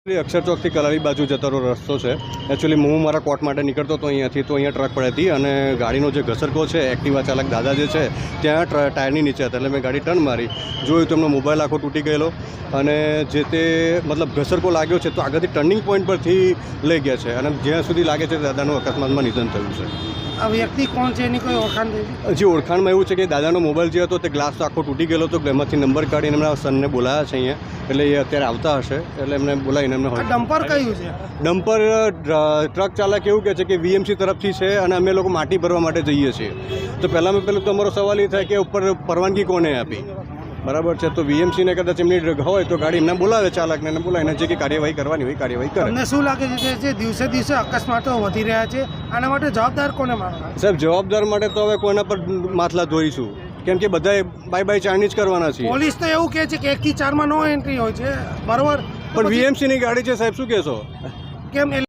અક્ષર ચોકથી કલારી બાજુ જતો રસ્તો છે. એકચ્યુઅલી હું મારા કોર્ટ માટે નીકળતો હતો અહીંયાથી, તો અહીંયા ટ્રક પડી હતી અને ગાડીનો જે ઘસરકો છે, એક્ટિવા ચાલક દાદા જે છે ત્યાં ટાયરની નીચે હતા. એટલે મેં ગાડી ટર્ન મારી, જોયું તો એમનો મોબાઈલ આખો તૂટી ગયેલો અને જે તે મતલબ ઘસરકો લાગ્યો છે તો આગળથી ટર્નિંગ પોઈન્ટ પરથી લઈ ગયા છે અને જ્યાં સુધી લાગે છે દાદાનું અકસ્માતમાં નિધન થયું છે. આ વ્યક્તિ કોણ છે એની કોઈ ઓળખાણ થઈ? હજી ઓળખાણમાં એવું છે કે દાદાનો મોબાઈલ જે હતો તે ગ્લાસ આખો તૂટી ગયેલો હતો, એમાંથી નંબર કાઢીને એમના સનને બોલાયા છે અહીંયા, એટલે એ અત્યારે આવતા હશે એટલે એમને બોલાવીને એમને. ડમ્પર કયું છે? ડમ્પર ટ્રક ચાલક એવું કહે છે કે વીએમસી તરફથી છે અને અમે લોકો માટી ભરવા માટે જઈએ છીએ. તો પહેલાં તો અમારો સવાલ એ થાય કે ઉપર પરવાનગી કોને આપી? બરાબર છે, તો વીએમસીને કદાચ એમની હોય તો ગાડી એમને બોલાવે, ચાલકને એને બોલાવીને જે કે કાર્યવાહી કરવાની હોય કાર્યવાહી કરે. તમને શું લાગે છે કે જે દિવસે દિવસે અકસ્માતો વધી રહ્યા છે, આના માટે જવાબદાર કોને માનવા? સાહેબ, જવાબદાર માટે તો હવે કોઈના પર માથલા ધોઈશું, કેમ કે બધાએ બાય ચારની જ કરવાના છે. પોલીસ તો એવું કહે છે કે 1 થી 4 માં નો એન્ટ્રી હોય છે, બરોબર? પણ વીએમસીની ગાડી છે સાહેબ, શું કહેશો? કેમ?